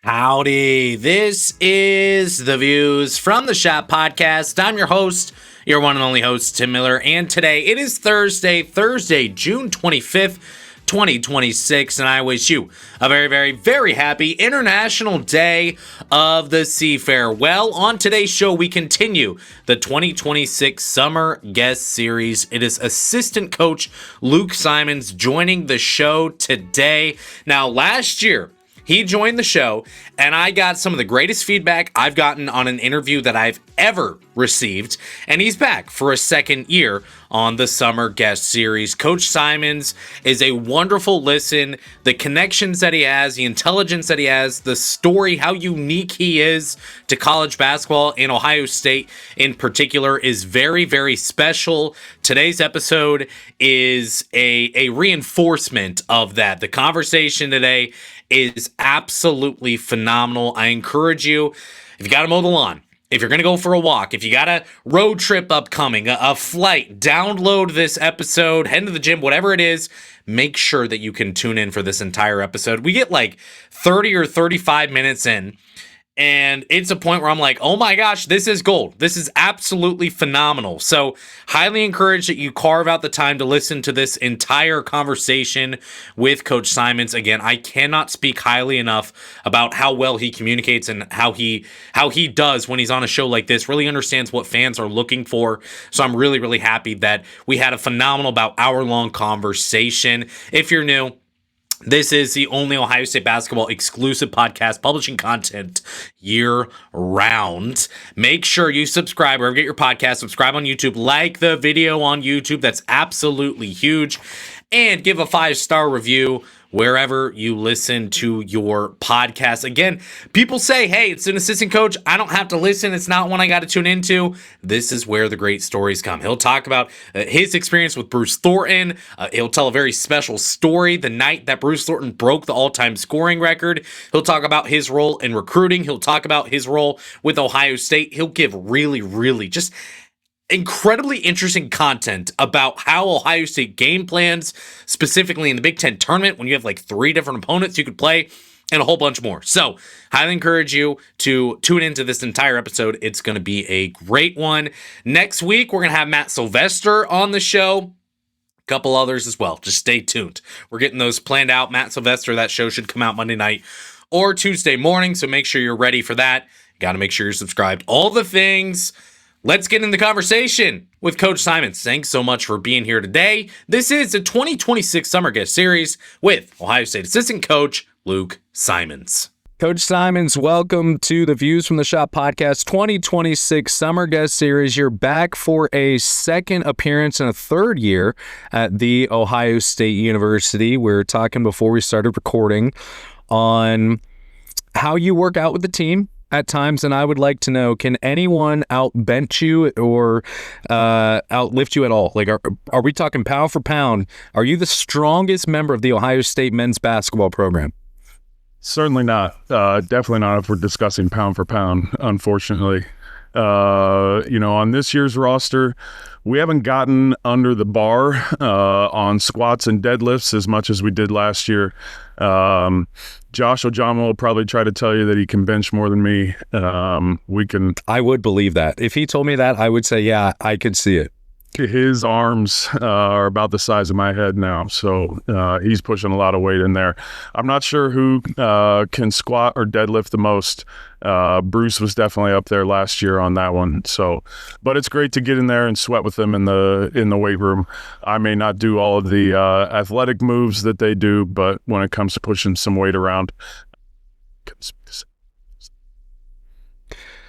Howdy, this is the Views from the Shop podcast. I'm your host, your one and only host, Tim Miller, and today it is Thursday, June 25th, 2026, and I wish you a very, very, very happy International Day of the Seafarer. Well, on today's show, we continue the 2026 Summer Guest Series. It is assistant coach Luke Simons joining the show today. Now, last year, he joined the show, and I got some of the greatest feedback I've gotten on an interview that I've ever received, and he's back for a second year on the Summer Guest Series. Coach Simons is a wonderful listen. The connections that he has, the intelligence that he has, the story, how unique he is to college basketball in Ohio State in particular is very, very special. Today's episode is a reinforcement of that. The conversation today is absolutely phenomenal. I encourage you, if you got to mow the lawn, if you're going to go for a walk, if you got a road trip upcoming, a flight, download this episode, head to the gym, whatever it is, make sure that you can tune in for this entire episode. We get like 30 or 35 minutes in, and it's a point where I'm like, oh my gosh, this is gold. This is absolutely phenomenal. So highly encourage that you carve out the time to listen to this entire conversation with Coach Simons. Again, I cannot speak highly enough about how well he communicates and how he does when he's on a show like this, really understands what fans are looking for. So I'm really, really happy that we had a phenomenal, about hour-long conversation. If you're new, this is the only Ohio State basketball exclusive podcast publishing content year-round. Make sure you subscribe wherever you get your podcast. Subscribe on YouTube. Like the video on YouTube. That's absolutely huge. And give a 5-star review wherever you listen to your podcast. Again, people say, hey, it's an assistant coach. I don't have to listen. It's not one I got to tune into. This is where the great stories come. He'll talk about his experience with Bruce Thornton. He'll tell a very special story the night that Bruce Thornton broke the all-time scoring record. He'll talk about his role in recruiting. He'll talk about his role with Ohio State. He'll give really, really just incredibly interesting content about how Ohio State game plans, specifically in the Big Ten tournament, when you have like 3 different opponents you could play, and a whole bunch more. So, highly encourage you to tune into this entire episode. It's going to be a great one. Next week, we're going to have Matt Sylvester on the show. A couple others as well. Just stay tuned. We're getting those planned out. Matt Sylvester, that show should come out Monday night or Tuesday morning, so make sure you're ready for that. Got to make sure you're subscribed. All the things. Let's get in the conversation with Coach Simons. Thanks so much for being here today. This is the 2026 Summer Guest Series with Ohio State Assistant Coach Luke Simons. Coach Simons, welcome to the Views from the Shop podcast 2026 Summer Guest Series. You're back for a second appearance and a third year at the Ohio State University. We were talking before we started recording on how you work out with the team at times, and I would like to know, can anyone outbench you or outlift you at all? Like, are we talking pound for pound? Are you the strongest member of the Ohio State men's basketball program? Certainly not. Definitely not if we're discussing pound for pound, unfortunately. On this year's roster, we haven't gotten under the bar on squats and deadlifts as much as we did last year. Josh Ojama will probably try to tell you that he can bench more than me. I would believe that. If he told me that, I would say, yeah, I could see it. His arms are about the size of my head now, so he's pushing a lot of weight in there. I'm not sure who can squat or deadlift the most. Bruce was definitely up there last year on that one. So, but it's great to get in there and sweat with them in the weight room. I may not do all of the athletic moves that they do, but when it comes to pushing some weight around.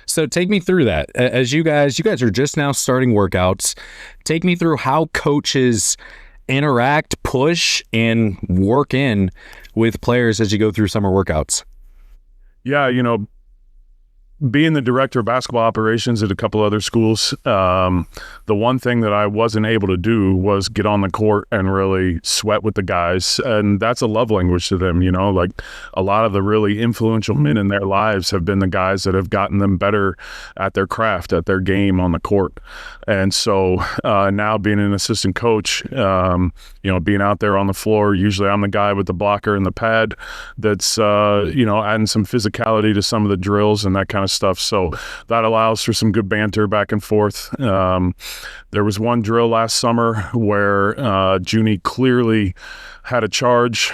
So take me through that. As you guys are just now starting workouts. Take me through how coaches interact, push, and work in with players as you go through summer workouts. Yeah, being the director of basketball operations at a couple other schools, the one thing that I wasn't able to do was get on the court and really sweat with the guys. And that's a love language to them, like a lot of the really influential men in their lives have been the guys that have gotten them better at their craft, at their game on the court. And so now being an assistant coach, being out there on the floor, usually I'm the guy with the blocker and the pad that's, adding some physicality to some of the drills and that kind of stuff. So that allows for some good banter back and forth. There was one drill last summer where Junie clearly had a charge,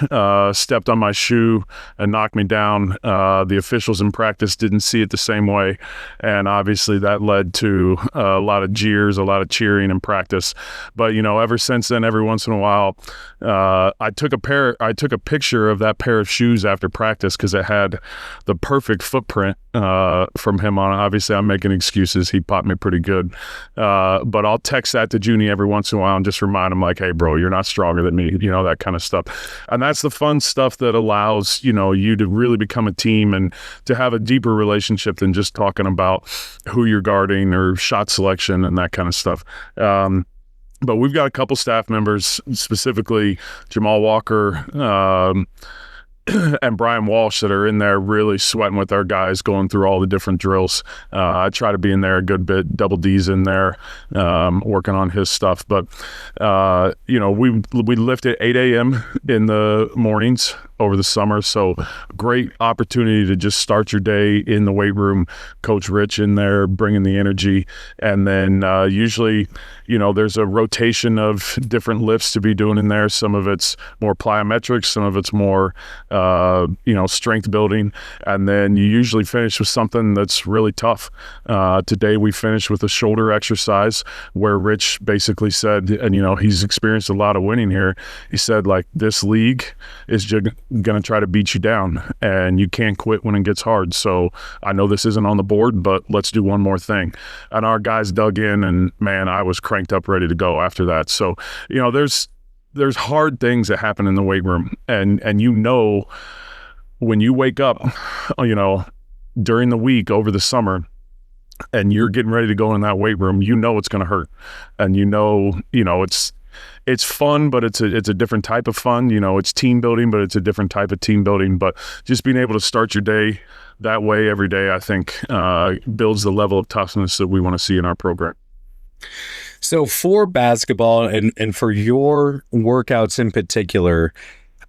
stepped on my shoe and knocked me down. The officials in practice didn't see it the same way. And obviously that led to a lot of jeers, a lot of cheering in practice. But, ever since then, every once in a while, I took a picture of that pair of shoes after practice because it had the perfect footprint from him on it. Obviously, I'm making excuses. He popped me pretty good. But I'll text that to Junie every once in a while and just remind him, like, hey, bro, you're not stronger than me, that kind of stuff. And that's the fun stuff that allows, you to really become a team and to have a deeper relationship than just talking about who you're guarding or shot selection and that kind of stuff. But we've got a couple staff members, specifically Jamal Walker, and Brian Walsh, that are in there really sweating with our guys, going through all the different drills. I try to be in there a good bit. Double D's in there, working on his stuff. But we lift at 8 a.m. in the mornings over the summer, so great opportunity to just start your day in the weight room. Coach Rich in there bringing the energy, and then usually there's a rotation of different lifts to be doing in there. Some of it's more plyometrics, some of it's more strength building, and then you usually finish with something that's really tough. Today we finished with a shoulder exercise where Rich basically said, and he's experienced a lot of winning here, he said, like, this league is just going to try to beat you down and you can't quit when it gets hard. So I know this isn't on the board, but let's do one more thing. And our guys dug in, and man, I was cranked up ready to go after that. So there's hard things that happen in the weight room, and when you wake up during the week over the summer and you're getting ready to go in that weight room, it's going to hurt, and it's fun, but it's a different type of fun. It's team building, but it's a different type of team building. But just being able to start your day that way every day, I think, builds the level of toughness that we want to see in our program. So for basketball and for your workouts in particular,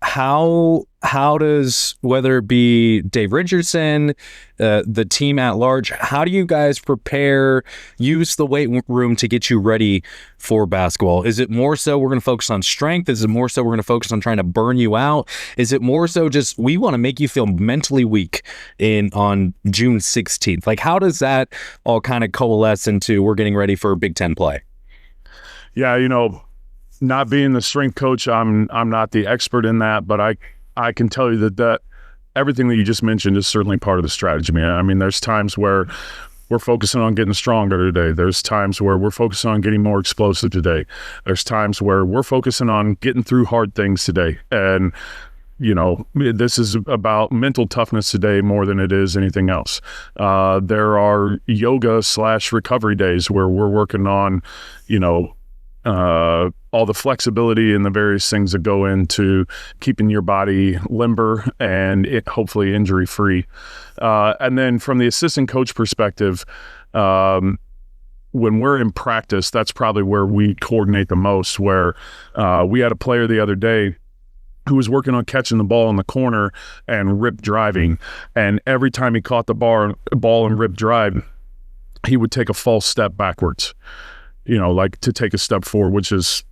how does, whether it be Dave Richardson, the team at large, how do you guys use the weight room to get you ready for basketball? Is it more so we're going to focus on strength? Is it more so we're going to focus on trying to burn you out? Is it more so just we want to make you feel mentally weak on June 16th? Like, how does that all kind of coalesce into we're getting ready for Big Ten play? Yeah, not being the strength coach, I'm not the expert in that, but I can tell you that everything that you just mentioned is certainly part of the strategy, man. I mean, there's times where we're focusing on getting stronger today. There's times where we're focusing on getting more explosive today. There's times where we're focusing on getting through hard things today. And this is about mental toughness today more than it is anything else. There are yoga/recovery days where we're working on, all the flexibility and the various things that go into keeping your body limber and hopefully injury free. And then from the assistant coach perspective, when we're in practice, that's probably where we coordinate the most, where we had a player the other day who was working on catching the ball in the corner and rip driving. And every time he caught the ball and rip drive, he would take a false step backwards, like to take a step forward, which is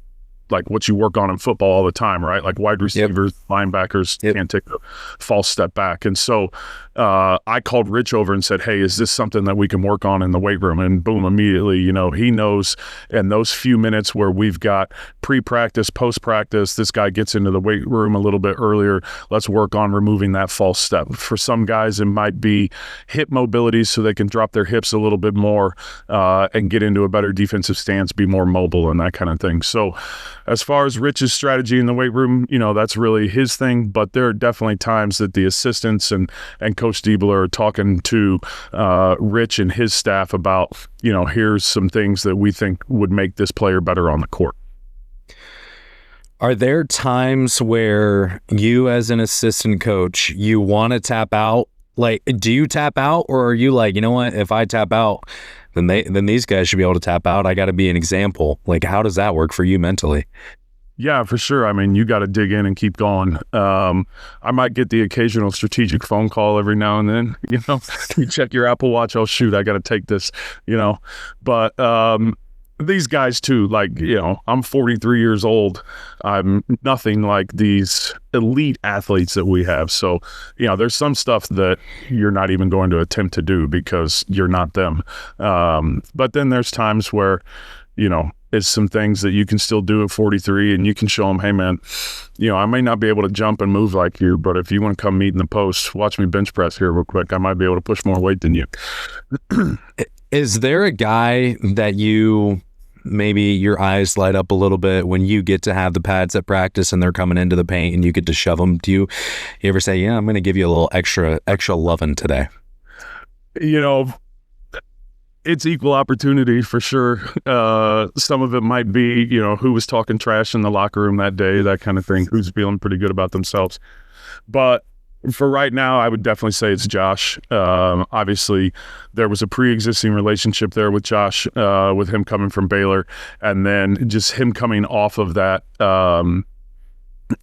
like what you work on in football all the time, right? Like wide receivers, linebackers can't take a false step back. And so I called Rich over and said, hey, is this something that we can work on in the weight room? And boom, immediately, he knows in those few minutes where we've got pre-practice, post-practice, this guy gets into the weight room a little bit earlier. Let's work on removing that false step. For some guys, it might be hip mobility so they can drop their hips a little bit more and get into a better defensive stance, be more mobile and that kind of thing. So as far as Rich's strategy in the weight room, that's really his thing. But there are definitely times that the assistants and Coach Diebler are talking to Rich and his staff about, here's some things that we think would make this player better on the court. Are there times where you as an assistant coach, you want to tap out? Like, do you tap out, or are you like, you know what, if I tap out, then these guys should be able to tap out. I got to be an example. Like, how does that work for you mentally? Yeah, for sure. I mean, you got to dig in and keep going. I might get the occasional strategic phone call every now and then. You check your Apple Watch. Oh, shoot, I got to take this, But these guys too, like, I'm 43 years old. I'm nothing like these elite athletes that we have. So, there's some stuff that you're not even going to attempt to do because you're not them. But then there's times where, it's some things that you can still do at 43, and you can show them, hey man, I may not be able to jump and move like you, but if you want to come meet in the post, watch me bench press here real quick. I might be able to push more weight than you. Is there a guy that maybe your eyes light up a little bit when you get to have the pads at practice and they're coming into the paint and you get to shove them? Do you ever say, yeah, I'm going to give you a little extra loving today? It's equal opportunity for sure. Some of it might be, who was talking trash in the locker room that day, that kind of thing, who's feeling pretty good about themselves. But for right now, I would definitely say it's Josh. Obviously, there was a pre-existing relationship there with Josh, with him coming from Baylor, and then just him coming off of that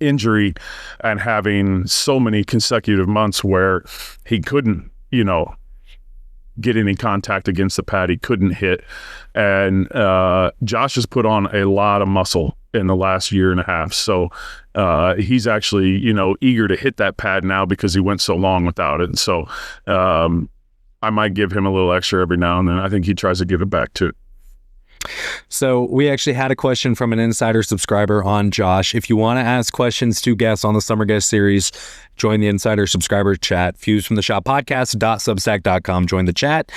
injury and having so many consecutive months where he couldn't, get any contact against the pad. He couldn't hit. And Josh has put on a lot of muscle in the last year and a half. So he's actually, eager to hit that pad now because he went so long without it. And so I might give him a little extra every now and then. I think he tries to give it back too. So we actually had a question from an insider subscriber on Josh. If you want to ask questions to guests on the Summer Guest Series, join the insider subscriber chat, viewsfromtheshotpodcast.substack.com. Join the chat.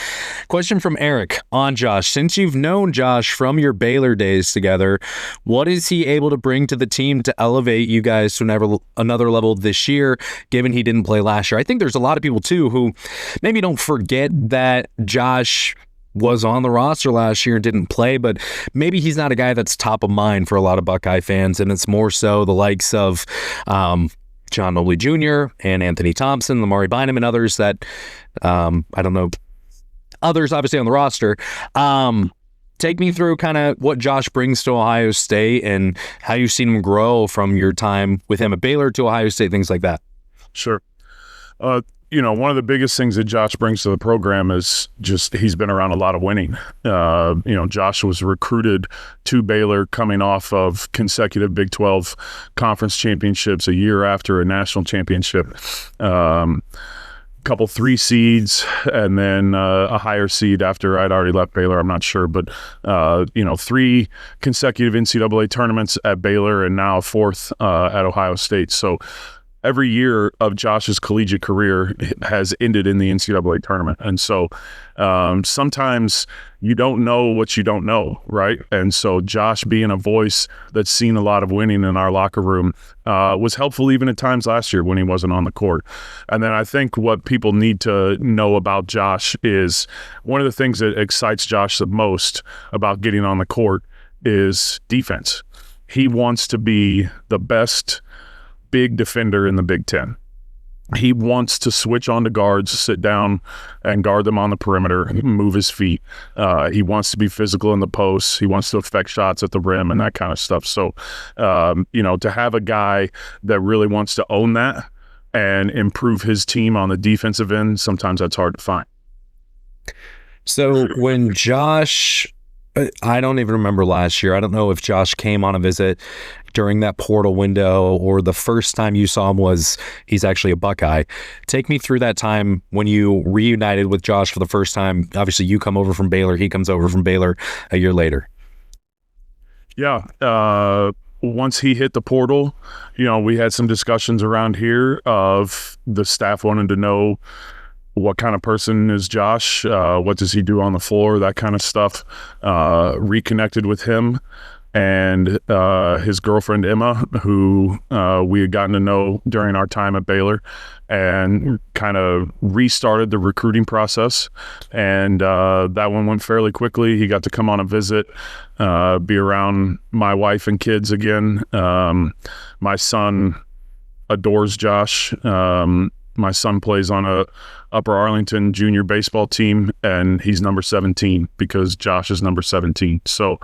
Question from Eric on Josh. Since you've known Josh from your Baylor days together, what is he able to bring to the team to elevate you guys to another level this year, given he didn't play last year? I think there's a lot of people too who maybe don't forget that Josh was on the roster last year and didn't play, but maybe he's not a guy that's top of mind for a lot of Buckeye fans, and it's more so the likes of John Mobley Jr. and Anthony Thompson, Lamari Bynum, and others that, I don't know, others obviously on the roster. Take me through kind of what Josh brings to Ohio State and how you've seen him grow from your time with him at Baylor to Ohio State, things like that. Sure. One of the biggest things that Josh brings to the program is just he's been around a lot of winning. Josh was recruited to Baylor coming off of consecutive Big 12 conference championships a year after a national championship. Couple 3 seeds and then a higher seed after I'd already left Baylor. I'm not sure, but 3 consecutive NCAA tournaments at Baylor and now a 4th at Ohio State. So every year of Josh's collegiate career has ended in the NCAA tournament. And so sometimes you don't know what you don't know, right? And so Josh being a voice that's seen a lot of winning in our locker room was helpful even at times last year when he wasn't on the court. And then I think what people need to know about Josh is one of the things that excites Josh the most about getting on the court is defense. He wants to be the best big defender in the Big Ten. He wants to switch on to guards, sit down and guard them on the perimeter, move his feet. He wants to be physical in the post. He wants to affect shots at the rim and that kind of stuff. So, to have a guy that really wants to own that and improve his team on the defensive end, sometimes that's hard to find. So when Josh, I don't even remember last year. I don't know if Josh came on a visit during that portal window or the first time you saw him was he's actually a Buckeye. Take me through that time when you reunited with Josh for the first time. Obviously, you come over from Baylor. He comes over from Baylor a year later. Yeah. Once he hit the portal, we had some discussions around here of the staff wanting to know what kind of person is Josh? What does he do on the floor? That kind of stuff. Reconnected with him. and his girlfriend Emma, who we had gotten to know during our time at Baylor, and kind of restarted the recruiting process. And that one went fairly quickly. He got to come on a visit, be around my wife and kids again. My son adores Josh. My son plays on a Upper Arlington junior baseball team, and he's number 17 because Josh is number 17. So,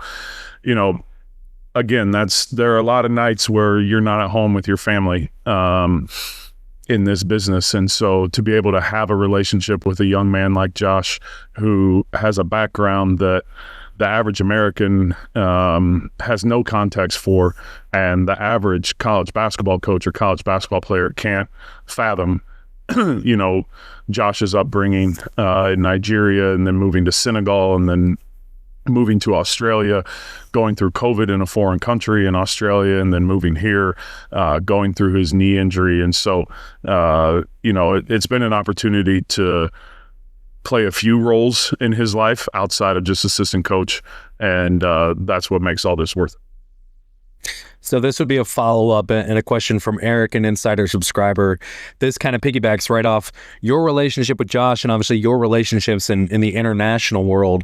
again, there are a lot of nights where you're not at home with your family in this business. And so to be able to have a relationship with a young man like Josh, who has a background that the average American has no context for, and the average college basketball coach or college basketball player can't fathom, Josh's upbringing in Nigeria, and then moving to Senegal, and then moving to Australia, going through COVID in a foreign country in Australia, and then moving here, going through his knee injury. And so, it's been an opportunity to play a few roles in his life outside of just assistant coach. And that's what makes all this worth it. So this would be a follow-up and a question from Eric, an insider subscriber. This kind of piggybacks right off your relationship with Josh and obviously your relationships in the international world.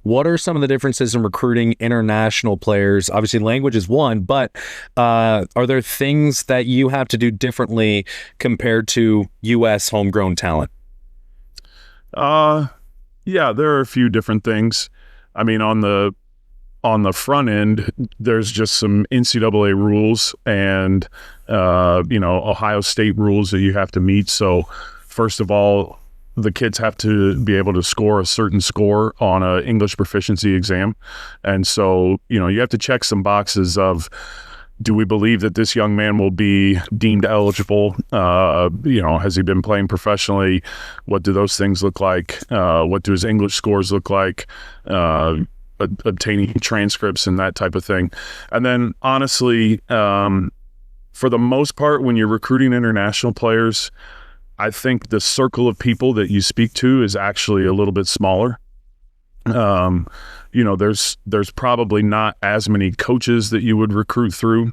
What are some of the differences in recruiting international players? Obviously, language is one, but are there things that you have to do differently compared to U.S. homegrown talent? Yeah, there are a few different things. I mean, on the front end, there's just some NCAA rules and, Ohio State rules that you have to meet. So first of all, the kids have to be able to score a certain score on an English proficiency exam. And so, you have to check some boxes of, do we believe that this young man will be deemed eligible? Has he been playing professionally? What do those things look like? What do his English scores look like? Obtaining transcripts and that type of thing. And then honestly, for the most part, when you're recruiting international players, I think the circle of people that you speak to is actually a little bit smaller. There's probably not as many coaches that you would recruit through.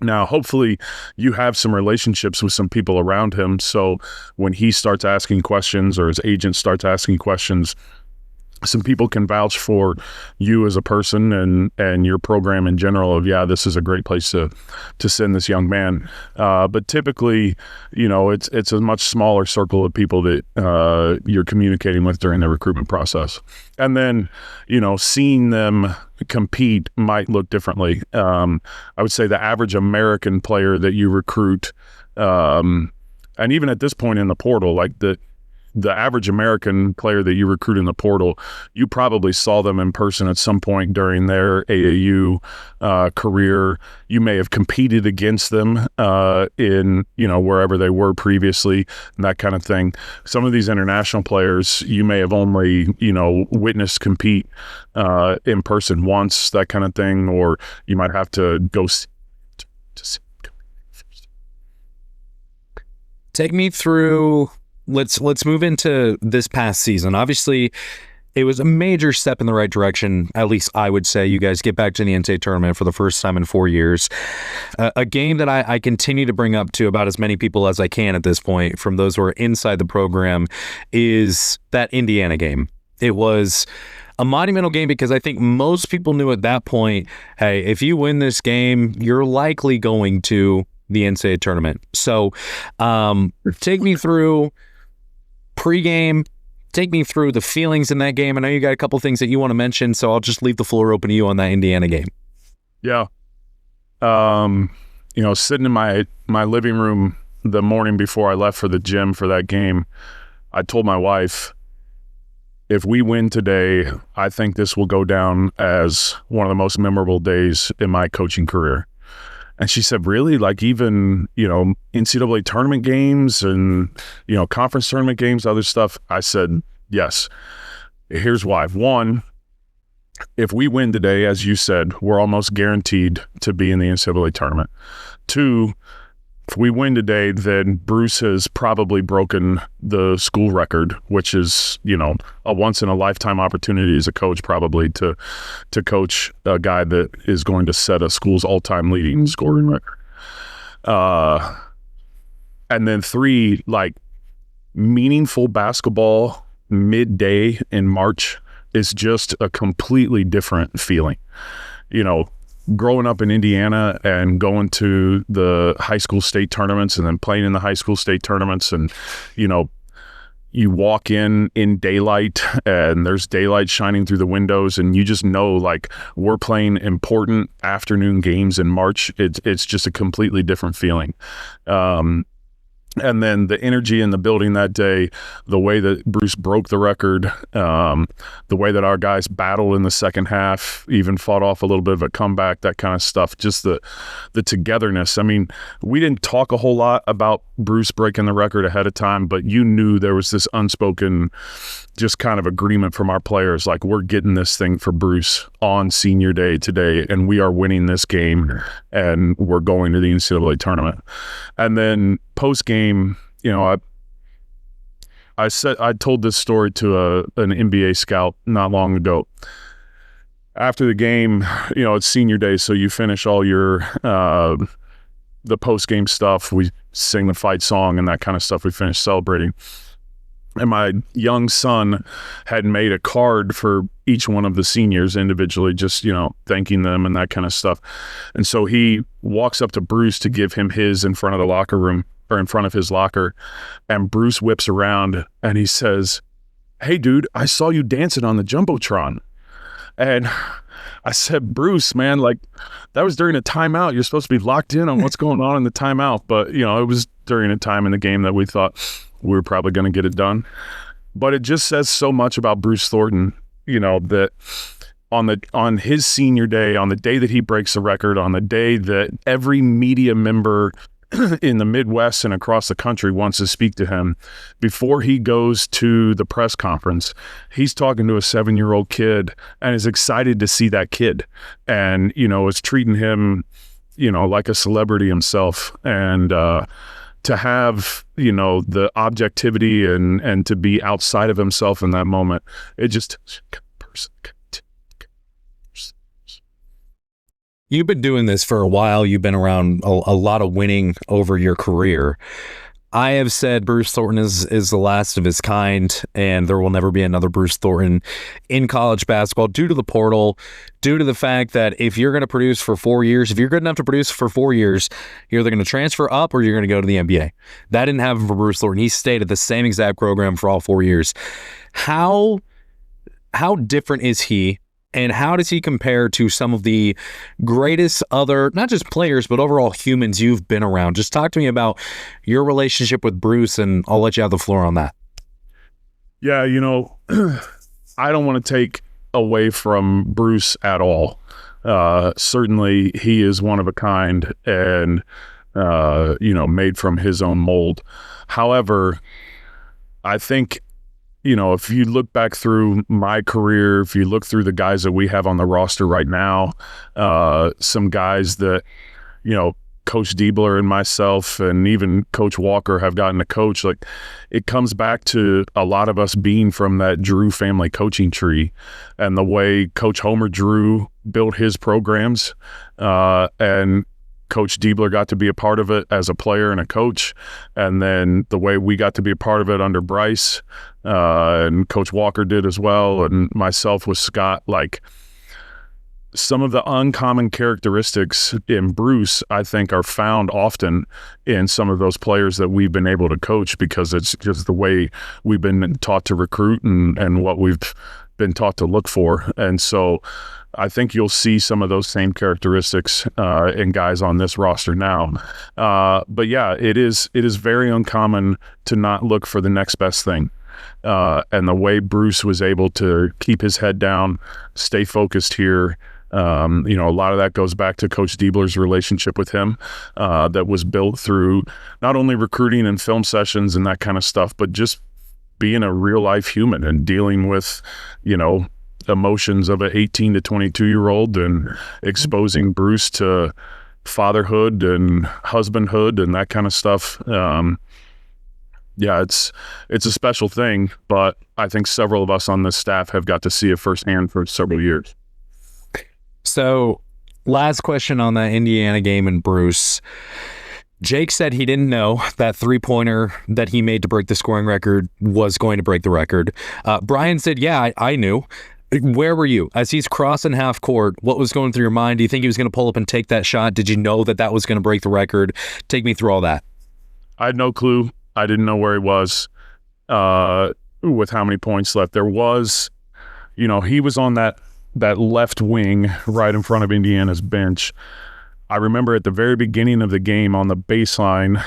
Now, hopefully you have some relationships with some people around him. So when he starts asking questions or his agent starts asking questions, some people can vouch for you as a person and your program in general of, this is a great place to send this young man. But typically, it's a much smaller circle of people that you're communicating with during the recruitment process. And then, seeing them compete might look differently. I would say the average American player that you recruit, and even at this point in the portal, like the average American player that you recruit in the portal, you probably saw them in person at some point during their AAU career. You may have competed against them in, wherever they were previously, and that kind of thing. Some of these international players, you may have only, witnessed compete in person once, that kind of thing, or you might have to go to see. Take me through... Let's move into this past season. Obviously, it was a major step in the right direction, at least I would say. You guys get back to the NCAA tournament for the first time in 4 years. A game that I continue to bring up to about as many people as I can at this point, from those who are inside the program, is that Indiana game. It was a monumental game because I think most people knew at that point, hey, if you win this game, you're likely going to the NCAA tournament. So take me through pregame, take me through the feelings in that game. I know you got a couple things that you want to mention, so I'll just leave the floor open to you on that Indiana game. Yeah. Sitting in my living room the morning before I left for the gym for that game, I told my wife, if we win today, I think this will go down as one of the most memorable days in my coaching career. And she said, really? Like even, NCAA tournament games and, conference tournament games, other stuff? I said, yes. Here's why. One, if we win today, as you said, we're almost guaranteed to be in the NCAA tournament. Two, if we win today, then Bruce has probably broken the school record, which is, a once in a lifetime opportunity as a coach, probably to coach a guy that is going to set a school's all-time leading scoring record. And then 3, like, meaningful basketball midday in March is just a completely different feeling. Growing up in Indiana and going to the high school state tournaments and then playing in the high school state tournaments, and you walk in daylight and there's daylight shining through the windows, and you just know, like, we're playing important afternoon games in March. It's just a completely different feeling. And then the energy in the building that day, the way that Bruce broke the record, the way that our guys battled in the second half, even fought off a little bit of a comeback, that kind of stuff, just the togetherness. I mean, we didn't talk a whole lot about Bruce breaking the record ahead of time, but you knew there was this unspoken just kind of agreement from our players, like, we're getting this thing for Bruce on senior day today, and we are winning this game, and we're going to the NCAA tournament. And then post-game, I told this story to an NBA scout not long ago. After the game, it's senior day, so you finish all your the post-game stuff. We sing the fight song and that kind of stuff. We finish celebrating. And my young son had made a card for each one of the seniors individually, just, thanking them and that kind of stuff. And so he walks up to Bruce to give him his in front of the locker room, or in front of his locker. And Bruce whips around and he says, "Hey, dude, I saw you dancing on the Jumbotron." And I said, "Bruce, man, like, that was during a timeout. You're supposed to be locked in on what's going on in the timeout." But, it was during a time in the game that we thought we were probably going to get it done. But it just says so much about Bruce Thornton, that on his senior day, on the day that he breaks the record, on the day that every media member in the Midwest and across the country wants to speak to him, before he goes to the press conference, he's talking to a 7-year-old kid and is excited to see that kid, and, is treating him, like a celebrity himself. And, to have, the objectivity and to be outside of himself in that moment, it just... You've been doing this for a while. You've been around a lot of winning over your career. I have said Bruce Thornton is the last of his kind, and there will never be another Bruce Thornton in college basketball due to the portal, due to the fact that if you're going to produce for 4 years, if you're good enough to produce for 4 years, you're either going to transfer up or you're going to go to the NBA. That didn't happen for Bruce Thornton. He stayed at the same exact program for all 4 years. How different is he? And how does he compare to some of the greatest other, not just players, but overall humans you've been around? Just talk to me about your relationship with Bruce, and I'll let you have the floor on that. Yeah, I don't want to take away from Bruce at all. Certainly, he is one of a kind and, made from his own mold. However, I think, if you look back through my career, if you look through the guys that we have on the roster right now, some guys that, Coach Diebler and myself and even Coach Walker have gotten to coach, like, it comes back to a lot of us being from that Drew family coaching tree, and the way Coach Homer Drew built his programs, and Coach Diebler got to be a part of it as a player and a coach, and then the way we got to be a part of it under Bryce, and Coach Walker did as well, and myself with Scott. Like, some of the uncommon characteristics in Bruce, I think, are found often in some of those players that we've been able to coach, because it's just the way we've been taught to recruit and what we've been taught to look for. And so I think you'll see some of those same characteristics in guys on this roster now. But yeah, it is very uncommon to not look for the next best thing. And the way Bruce was able to keep his head down, stay focused here, a lot of that goes back to Coach Diebler's relationship with him, that was built through not only recruiting and film sessions and that kind of stuff, but just being a real life human and dealing with, emotions of an 18 to 22-year-old and exposing Bruce to fatherhood and husbandhood and that kind of stuff. Yeah, it's a special thing, but I think several of us on this staff have got to see it firsthand for several years. So, last question on that Indiana game, and Bruce. Jake said he didn't know that three-pointer that he made to break the scoring record was going to break the record. Brian said, yeah, I knew. Where were you? As he's crossing half court, what was going through your mind? Do you think he was going to pull up and take that shot? Did you know that was going to break the record? Take me through all that. I had no clue. I didn't know where he was with how many points left. There was, he was on that left wing right in front of Indiana's bench. I remember at the very beginning of the game on the baseline,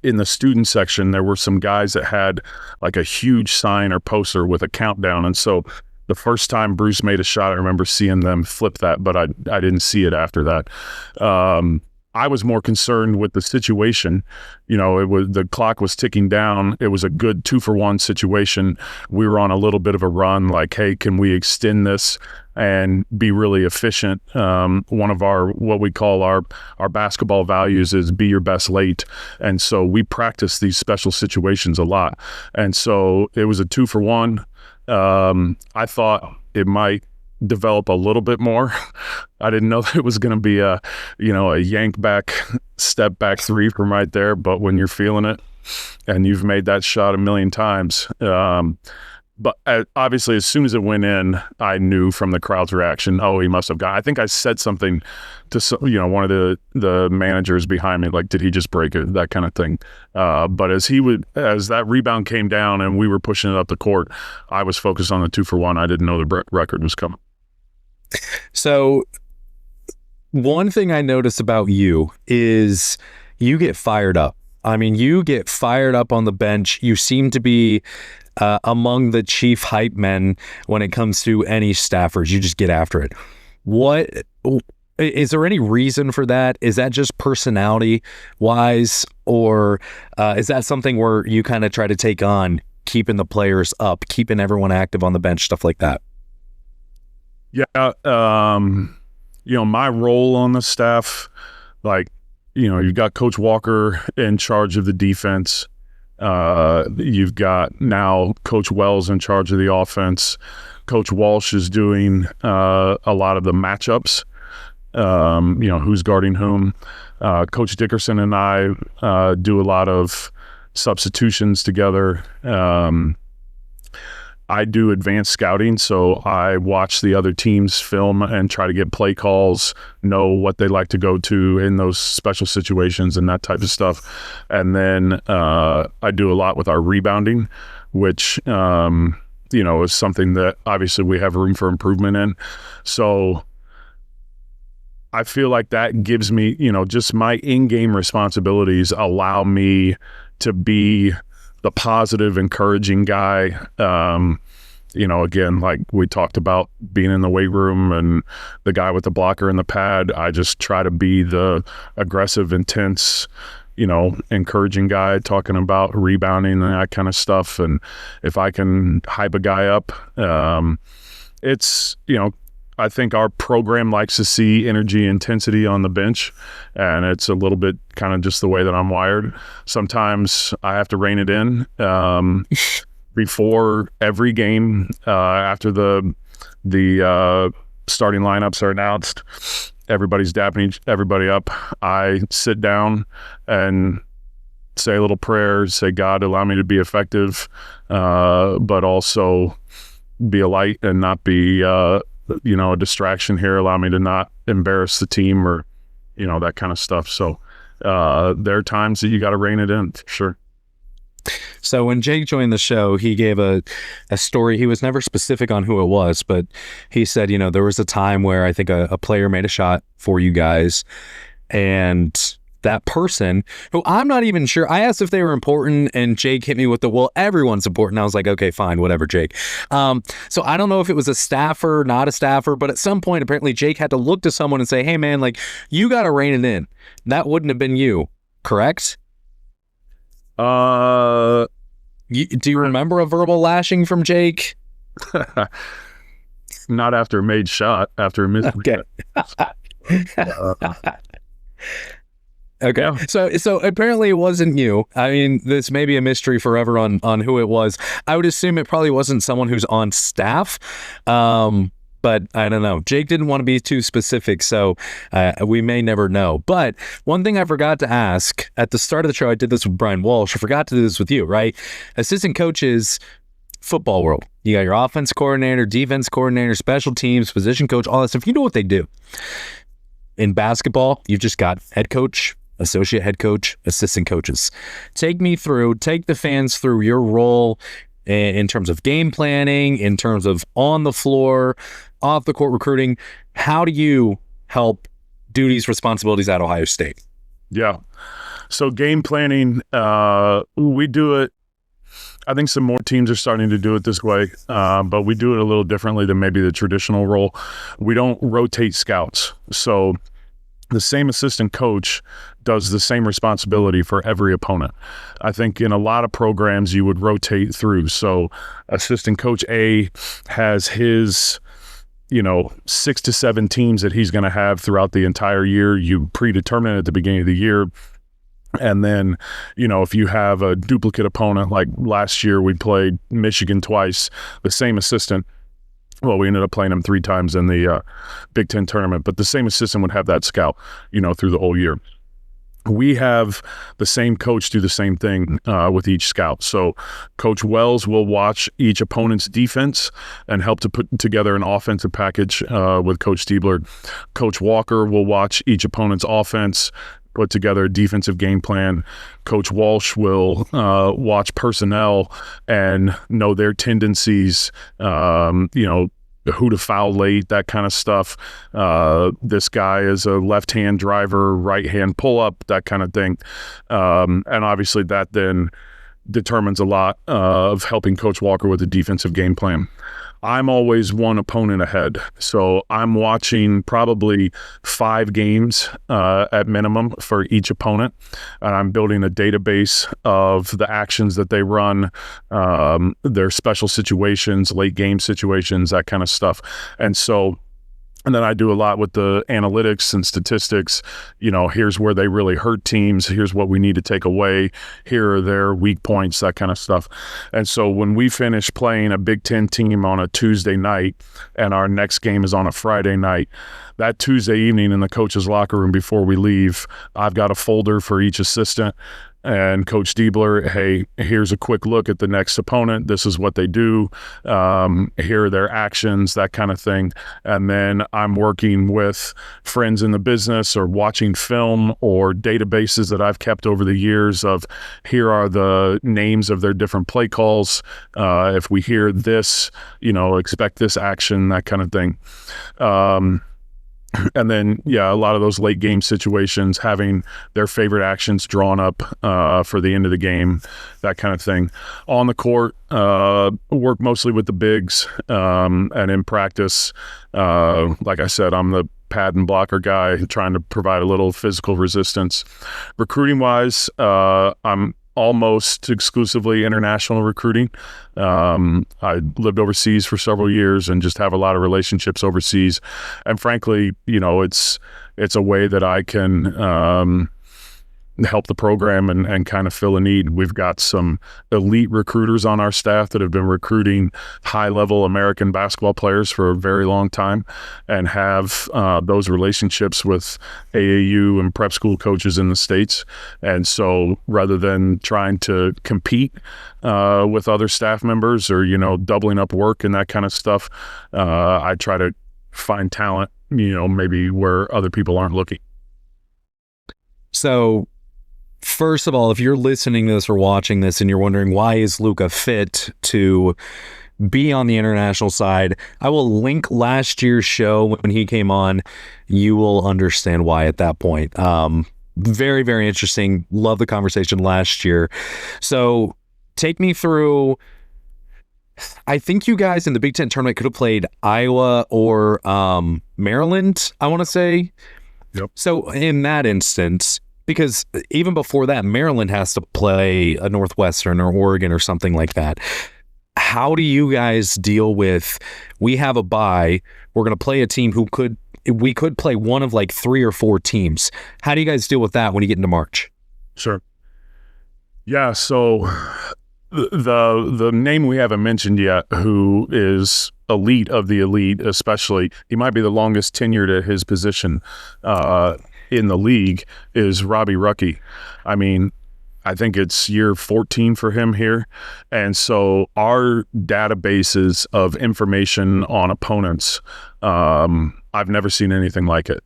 in the student section, there were some guys that had like a huge sign or poster with a countdown. And so the first time Bruce made a shot, I remember seeing them flip that, but I didn't see it after that. I was more concerned with the situation. The clock was ticking down. It was a good 2-for-1 situation. We were on a little bit of a run, like, hey, can we extend this and be really efficient? One of what we call our basketball values is be your best late. And so we practice these special situations a lot. And so it was a 2-for-1. I thought it might develop a little bit more. I didn't know that it was going to be a yank back, step back three from right there. But when you're feeling it and you've made that shot a million times, but obviously as soon as it went in, I knew from the crowd's reaction, oh, he must have got. I think I said something to one of the managers behind me, like, did he just break it? That kind of thing. But as that rebound came down and we were pushing it up the court, I was focused on the 2-for-1. I didn't know the record was coming. So one thing I notice about you is you get fired up. I mean, you get fired up on the bench. You seem to be among the chief hype men when it comes to any staffers. You just get after it. What is there any reason for that? Is that just personality wise, or is that something where you kind of try to take on keeping the players up, keeping everyone active on the bench, stuff like that? Yeah. My role on the staff, like, you've got Coach Walker in charge of the defense. You've got now Coach Wells in charge of the offense. Coach Walsh is doing a lot of the matchups, who's guarding whom. Coach Dickerson and I do a lot of substitutions together. I do advanced scouting, so I watch the other team's film and try to get play calls, know what they like to go to in those special situations and that type of stuff. And then I do a lot with our rebounding, which, is something that obviously we have room for improvement in. So I feel like that gives me, just my in-game responsibilities allow me to be the positive, encouraging guy. Again, like we talked about being in the weight room and the guy with the blocker and the pad, I just try to be the aggressive, intense, encouraging guy, talking about rebounding and that kind of stuff. And if I can hype a guy up, it's, I think our program likes to see energy, intensity on the bench, and it's a little bit kind of just the way that I'm wired. Sometimes I have to rein it in. Before every game, after the starting lineups are announced, everybody's dapping everybody up. I sit down and say a little prayer, say, God, allow me to be effective, but also be a light and not be a distraction here. Allow me to not embarrass the team or, that kind of stuff. So there are times that you got to rein it in, for sure. So when Jake joined the show, he gave a story. He was never specific on who it was, but he said, there was a time where I think a player made a shot for you guys, and that person, who I'm not even sure, I asked if they were important, and Jake hit me with well, everyone's important. I was like, okay, fine, whatever, Jake. So I don't know if it was a staffer, not a staffer, but at some point, apparently Jake had to look to someone and say, hey, man, like, you got to rein it in. That wouldn't have been you, correct? Do you remember a verbal lashing from Jake? Not after a made shot, after a missed. Okay. Okay. Yeah. So apparently it wasn't you. I mean, this may be a mystery forever on who it was. I would assume it probably wasn't someone who's on staff. But I don't know. Jake didn't want to be too specific, so we may never know. But one thing I forgot to ask at the start of the show, I did this with Brian Walsh. I forgot to do this with you, right? Assistant coaches, football world. You got your offense coordinator, defense coordinator, special teams, position coach, all that stuff. You know what they do. In basketball, you've just got head coach, associate head coach, assistant coaches. Take the fans through your role in terms of game planning, in terms of on the floor, off the court recruiting. How do you help duties, responsibilities at Ohio State? Yeah. So game planning, we do it. I think some more teams are starting to do it this way, but we do it a little differently than maybe the traditional role. We don't rotate scouts. So the same assistant coach does the same responsibility for every opponent. I think in a lot of programs you would rotate through. So assistant coach A has his 6 to 7 teams that he's going to have throughout the entire year. You predetermine at the beginning of the year. And then, if you have a duplicate opponent, like last year we played Michigan twice, the same assistant. Well, we ended up playing them 3 times in the Big Ten tournament, but the same assistant would have that scout, through the whole year. We have the same coach do the same thing with each scout. So Coach Wells will watch each opponent's defense and help to put together an offensive package with Coach Diebler. Coach Walker will watch each opponent's offense, put together a defensive game plan. Coach Walsh will watch personnel and know their tendencies, who to foul late, that kind of stuff. This guy is a left-hand driver, right-hand pull-up, that kind of thing. And obviously that then determines a lot of helping Coach Walker with the defensive game plan. I'm always one opponent ahead. So I'm watching probably 5 games at minimum for each opponent. And I'm building a database of the actions that they run, their special situations, late game situations, that kind of stuff. And then I do a lot with the analytics and statistics. Here's where they really hurt teams. Here's what we need to take away. Here are their weak points, that kind of stuff. And so when we finish playing a Big Ten team on a Tuesday night and our next game is on a Friday night, that Tuesday evening in the coach's locker room before we leave, I've got a folder for each assistant. And Coach Diebler, hey, here's a quick look at the next opponent. This is what they do. Here are their actions, that kind of thing. And then I'm working with friends in the business or watching film or databases that I've kept over the years of here are the names of their different play calls. If we hear this, expect this action, that kind of thing. And then, a lot of those late game situations, having their favorite actions drawn up for the end of the game, that kind of thing. On the court, work mostly with the bigs, and in practice, like I said, I'm the pad and blocker guy trying to provide a little physical resistance. Recruiting-wise, I'm almost exclusively international recruiting. I lived overseas for several years and just have a lot of relationships overseas. And frankly, it's a way that I can help the program and kind of fill a need. We've got some elite recruiters on our staff that have been recruiting high-level American basketball players for a very long time and have those relationships with AAU and prep school coaches in the States. And so rather than trying to compete with other staff members or, doubling up work and that kind of stuff, I try to find talent, maybe where other people aren't looking. So first of all, if you're listening to this or watching this and you're wondering why is Luka fit to be on the international side, I will link last year's show when he came on. You will understand why at that point. Very, very interesting. Love the conversation last year. So take me through. I think you guys in the Big Ten tournament could have played Iowa or Maryland, I want to say. Yep. So in that instance, because even before that, Maryland has to play a Northwestern or Oregon or something like that. How do you guys deal with, we have a bye, we're going to play a team who could we could play one of like 3 or 4 teams. How do you guys deal with that when you get into March? Sure. Yeah, so the name we haven't mentioned yet, who is elite of the elite, especially, he might be the longest tenured at his position in the league, is Robbie Ruckey. I mean, I think it's year 14 for him here. And so our databases of information on opponents, I've never seen anything like it.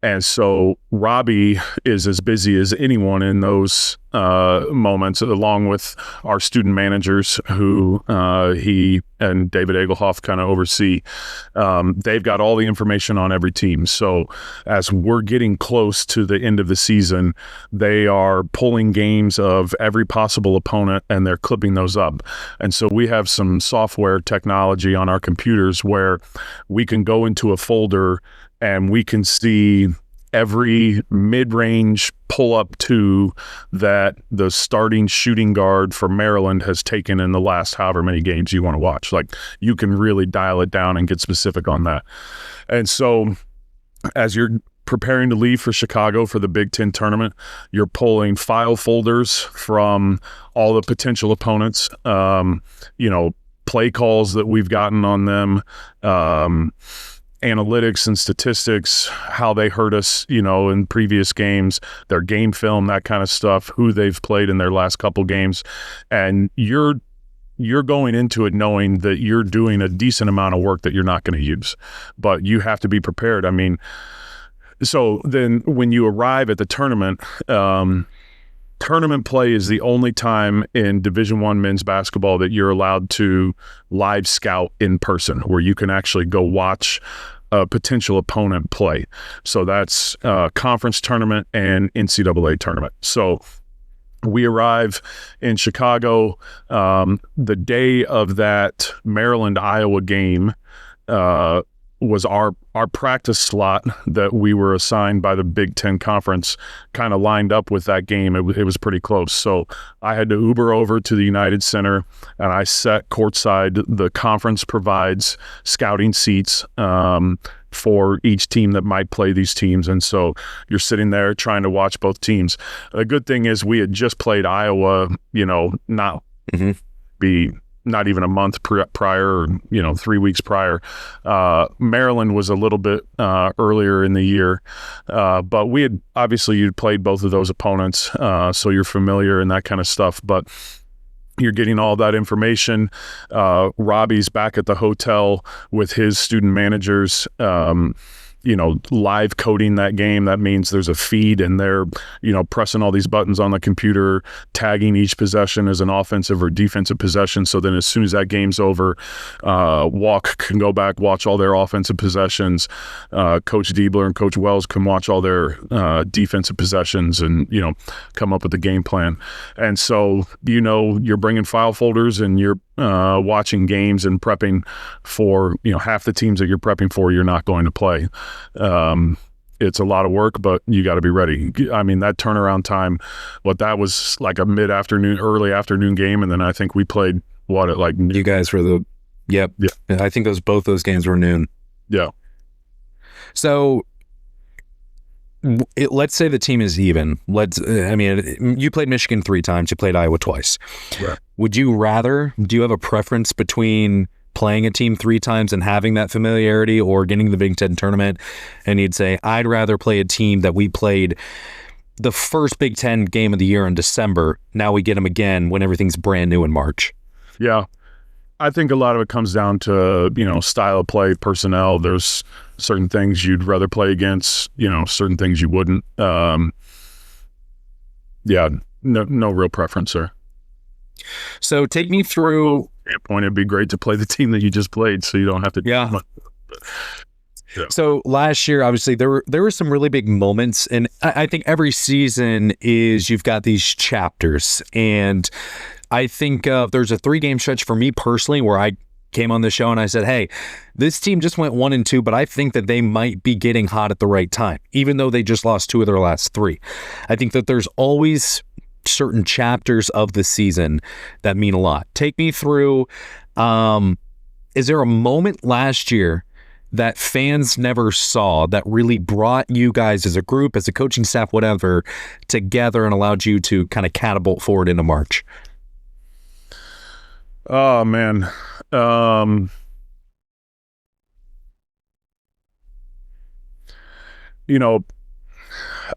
And so Robbie is as busy as anyone in those moments, along with our student managers who he and David Egelhoff kind of oversee. They've got all the information on every team. So as we're getting close to the end of the season, they are pulling games of every possible opponent and they're clipping those up. And so we have some software technology on our computers where we can go into a folder and we can see every mid-range pull-up 2 that the starting shooting guard for Maryland has taken in the last however many games you want to watch. Like, you can really dial it down and get specific on that. And so as you're preparing to leave for Chicago for the Big Ten tournament, you're pulling file folders from all the potential opponents, play calls that we've gotten on them, analytics and statistics, how they hurt us, in previous games, their game film, that kind of stuff, who they've played in their last couple games. And you're going into it knowing that you're doing a decent amount of work that you're not going to use, but you have to be prepared. I mean, so then when you arrive at the tournament, tournament play is the only time in Division I men's basketball that you're allowed to live scout in person, where you can actually go watch a potential opponent play. So that's conference tournament and NCAA tournament. So we arrive in Chicago the day of that Maryland-Iowa game. Was our practice slot that we were assigned by the Big Ten Conference kind of lined up with that game. It was pretty close. So I had to Uber over to the United Center, and I sat courtside. The conference provides scouting seats for each team that might play these teams. And so you're sitting there trying to watch both teams. The good thing is we had just played Iowa, not even a month prior, or 3 weeks prior. Maryland was a little bit earlier in the year, but you'd played both of those opponents, so you're familiar and that kind of stuff. But you're getting all that information. Robbie's back at the hotel with his student managers, live coding that game. That means there's a feed and they're, pressing all these buttons on the computer, tagging each possession as an offensive or defensive possession. So then as soon as that game's over, Walk can go back, watch all their offensive possessions. Coach Diebler and Coach Wells can watch all their defensive possessions and, come up with the game plan. And so, you're bringing file folders and you're watching games and prepping for, half the teams that you're prepping for, you're not going to play. It's a lot of work, but you got to be ready. I mean, that turnaround time, that was like a mid-afternoon, early afternoon game. And then I think we played at like noon. You guys were yeah. I think both those games were noon. Yeah. So let's say the team is even. You played Michigan 3 times. You played Iowa twice. Right. Do you have a preference between playing a team 3 times and having that familiarity, or getting the Big Ten tournament? And you'd say, I'd rather play a team that we played the first Big Ten game of the year in December. Now we get them again when everything's brand new in March. Yeah. I think a lot of it comes down to, style of play, personnel. There's certain things you'd rather play against, certain things you wouldn't. No real preference there. So take me through. Point, it'd be great to play the team that you just played, so you don't have to. Yeah. So last year, obviously, there were some really big moments, and I think every season you've got these chapters, and I think there's a 3-game stretch for me personally where I came on the show and I said, hey, this team just went 1-2, but I think that they might be getting hot at the right time, even though they just lost 2 of their last 3. I think that there's always certain chapters of the season that mean a lot. Take me through, is there a moment last year that fans never saw that really brought you guys as a group, as a coaching staff, whatever, together and allowed you to kind of catapult forward into March? Oh, man. You know,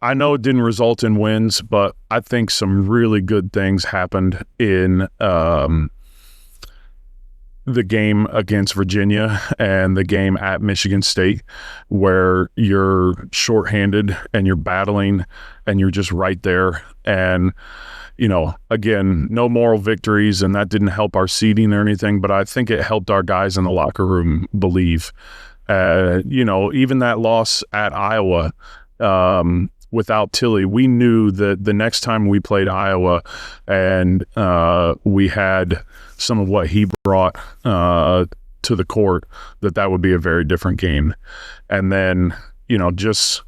I know it didn't result in wins, but I think some really good things happened in the game against Virginia and the game at Michigan State, where you're shorthanded and you're battling and you're just right there. And, again, no moral victories, and that didn't help our seeding or anything, but I think it helped our guys in the locker room believe. Even that loss at Iowa, without Tilly, we knew that the next time we played Iowa and we had some of what he brought to the court, that would be a very different game. And then, that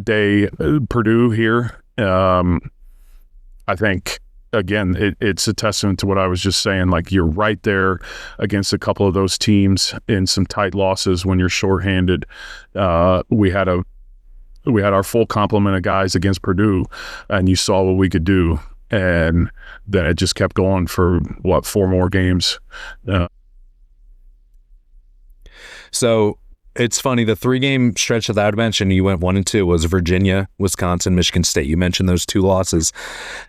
day, Purdue here, I think, again, it's a testament to what I was just saying. Like, you're right there against a couple of those teams in some tight losses when you're shorthanded. We had our full complement of guys against Purdue, and you saw what we could do. And then it just kept going for 4 more games. So it's funny, the 3-game stretch that I would mention, you went 1-2, was Virginia, Wisconsin, Michigan State. You mentioned those 2 losses.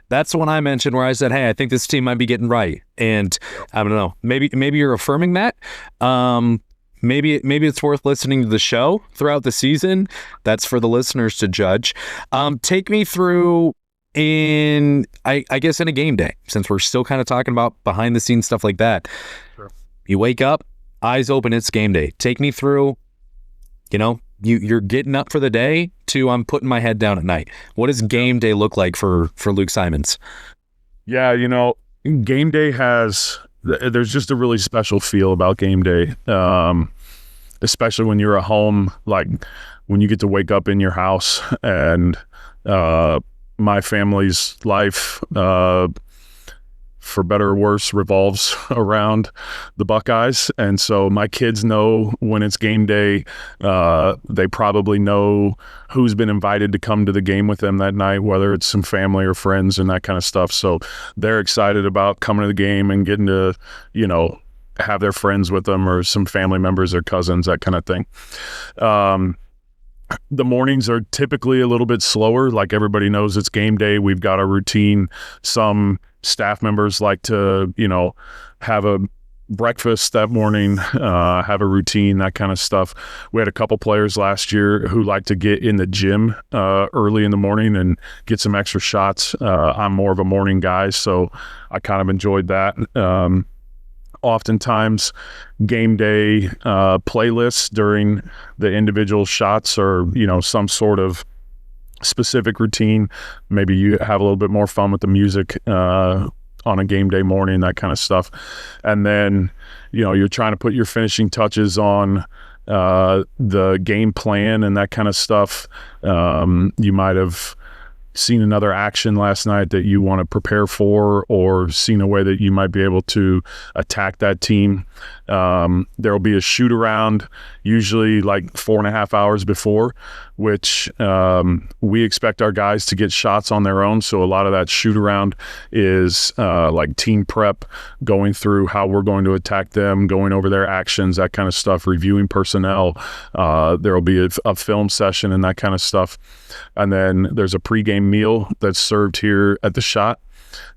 That's when I mentioned where I said, hey, I think this team might be getting right. And I don't know, maybe you're affirming that. Maybe it's worth listening to the show throughout the season. That's for the listeners to judge. Take me through I guess in a game day, since we're still kind of talking about behind the scenes stuff like that. Sure. You wake up, eyes open, it's game day. Take me through, you're getting up for the day to I'm putting my head down at night. What does game day look like for Luke Simons? Yeah, game day there's just a really special feel about game day, especially when you're at home, like when you get to wake up in your house. And my family's life, for better or worse, revolves around the Buckeyes. And so my kids know when it's game day. They probably know who's been invited to come to the game with them that night, whether it's some family or friends and that kind of stuff. So they're excited about coming to the game and getting to, have their friends with them or some family members or cousins, that kind of thing. The mornings are typically a little bit slower. Like, everybody knows it's game day. We've got a routine. Some staff members like to, have a breakfast that morning, have a routine, that kind of stuff. We had a couple players last year who like to get in the gym early in the morning and get some extra shots. I'm more of a morning guy, so I kind of enjoyed that. Oftentimes, game day playlists during the individual shots or, some sort of specific routine. Maybe you have a little bit more fun with the music on a game day morning, that kind of stuff. And then, you're trying to put your finishing touches on the game plan and that kind of stuff. You might have seen another action last night that you want to prepare for, or seen a way that you might be able to attack that team. There will be a shoot around, usually like 4.5 hours before, which we expect our guys to get shots on their own. So a lot of that shoot around is like team prep, going through how we're going to attack them, going over their actions, that kind of stuff, reviewing personnel. There will be a film session and that kind of stuff. And then there's a pregame meal that's served here at the Shot.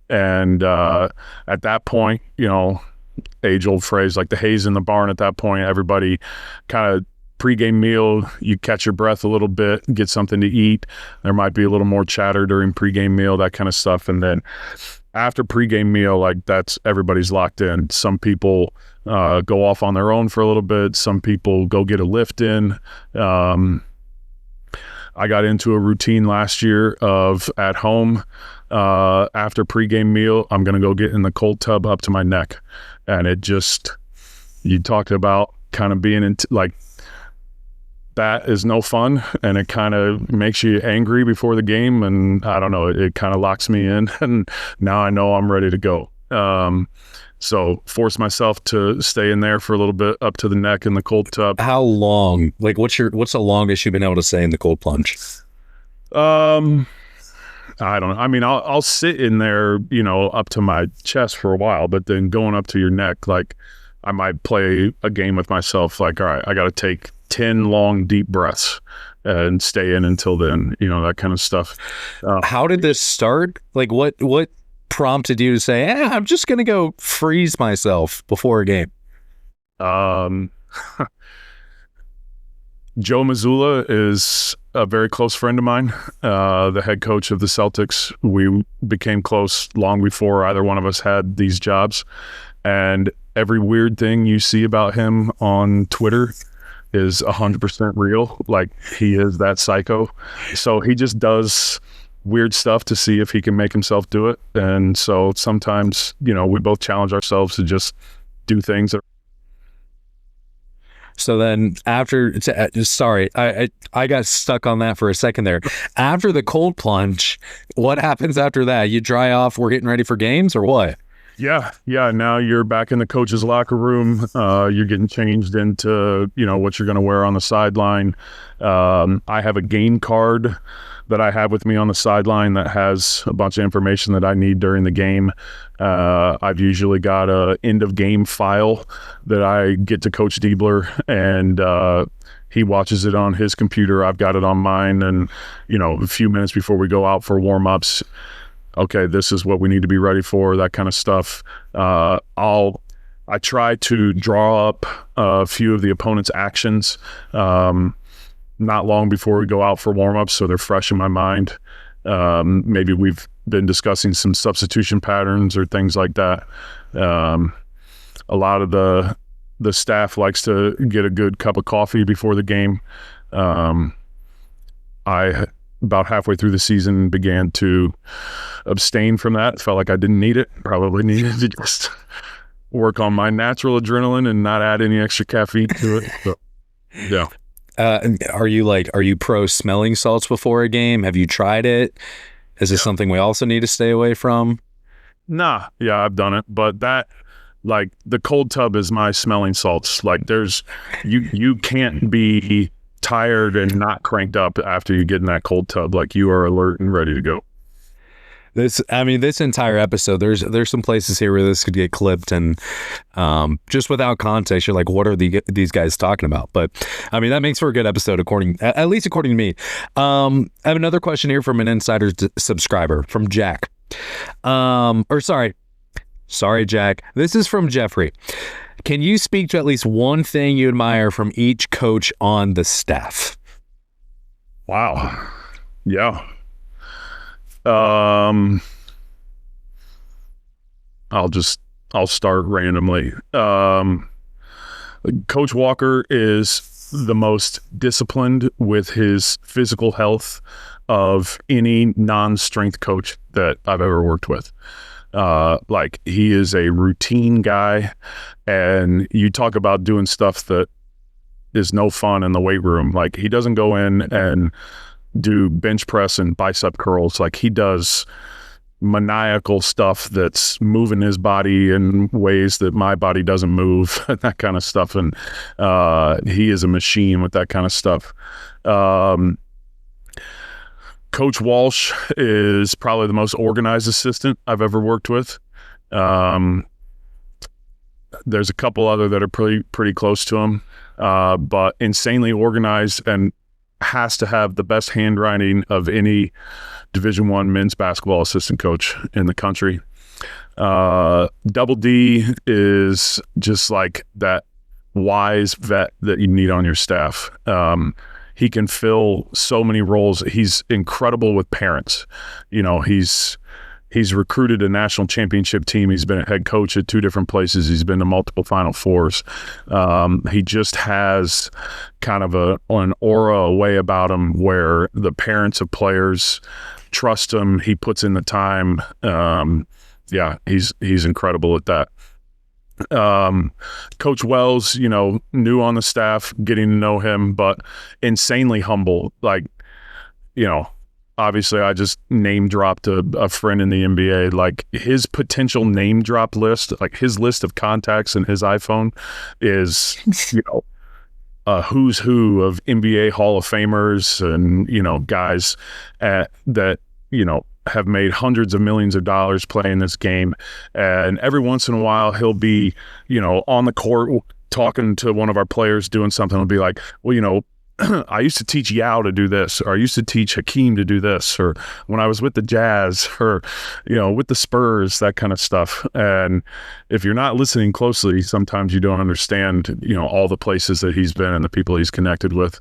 And at that point, age-old phrase, like the hay's in the barn. At that point, everybody kind of pregame meal, you catch your breath a little bit, get something to eat. There might be a little more chatter during pregame meal, that kind of stuff. And then after pregame meal, like, that's everybody's locked in. Some people go off on their own for a little bit. Some people go get a lift in. I got into a routine last year of at home, after pregame meal, I'm going to go get in the cold tub up to my neck. And it just, you talked about kind of being like, that is no fun, and it kind of makes you angry before the game, and I don't know, it kind of locks me in, and now I know I'm ready to go. So force myself to stay in there for a little bit up to the neck in the cold tub. How long? Like, what's the longest you've been able to stay in the cold plunge? I don't know. I mean, I'll sit in there, up to my chest for a while, but then going up to your neck, like I might play a game with myself. Like, all right, I got to take 10 long, deep breaths and stay in until then, that kind of stuff. How did this start? Like, what prompted you to say, I'm just going to go freeze myself before a game? Joe Mazzulla is a very close friend of mine, the head coach of the Celtics. We became close long before either one of us had these jobs. And every weird thing you see about him on Twitter is 100% real. Like, he is that psycho. So he just does weird stuff to see if he can make himself do it. And so sometimes, we both challenge ourselves to just do things that. So then sorry, I got stuck on that for a second there. After the cold plunge, what happens after that? You dry off, we're getting ready for games, or what? Yeah. Now you're back in the coach's locker room. You're getting changed into, what you're going to wear on the sideline. I have a game card that I have with me on the sideline that has a bunch of information that I need during the game. I've usually got a end of game file that I get to Coach Diebler, and he watches it on his computer. I've got it on mine, and a few minutes before we go out for warm-ups, okay, this is what we need to be ready for, that kind of stuff. I try to draw up a few of the opponent's actions not long before we go out for warm-ups, so they're fresh in my mind. Maybe we've been discussing some substitution patterns or things like that. A lot of the staff likes to get a good cup of coffee before the game. I, about halfway through the season, began to abstain from that. Felt like I didn't need it. Probably needed to just work on my natural adrenaline and not add any extra caffeine to it. So, yeah. Are you pro smelling salts before a game? Have you tried it? Is this something we also need to stay away from? Nah. Yeah, I've done it. But that, like, the cold tub is my smelling salts. Like, you can't be tired and not cranked up after you get in that cold tub. Like, you are alert and ready to go. This entire episode, there's some places here where this could get clipped, and just without context, you're like, what are these guys talking about? But I mean, that makes for a good episode, at least according to me. I have another question here from an insider subscriber, from Jack. Sorry, Jack. This is from Jeffrey. Can you speak to at least one thing you admire from each coach on the staff? Wow. Yeah. I'll start randomly. Coach Walker is the most disciplined with his physical health of any non-strength coach that I've ever worked with. Like, he is a routine guy, and you talk about doing stuff that is no fun in the weight room. Like, he doesn't go in and do bench press and bicep curls. Like, he does maniacal stuff that's moving his body in ways that my body doesn't move, that kind of stuff. And he is a machine with that kind of stuff. Coach Walsh is probably the most organized assistant I've ever worked with. There's a couple other that are pretty close to him, but insanely organized, and has to have the best handwriting of any Division I men's basketball assistant coach in the country. Double D is just like that wise vet that you need on your staff. He can fill so many roles. He's incredible with parents. He's recruited a national championship team. He's been a head coach at 2 different places. He's been to multiple Final Fours. He just has kind of an aura, a way about him where the parents of players trust him. He puts in the time. He's incredible at that. Coach Wells, new on the staff, getting to know him, but insanely humble. Like, obviously I just name dropped a friend in the NBA. Like his potential name drop list, like his list of contacts in his iPhone is, who's who of NBA Hall of Famers and, guys that, have made hundreds of millions of dollars playing this game. And every once in a while he'll be, on the court talking to one of our players doing something. He'll be like, well, I used to teach Yao to do this, or I used to teach Hakeem to do this, or when I was with the Jazz, or, with the Spurs, that kind of stuff. And if you're not listening closely, sometimes you don't understand, all the places that he's been and the people he's connected with.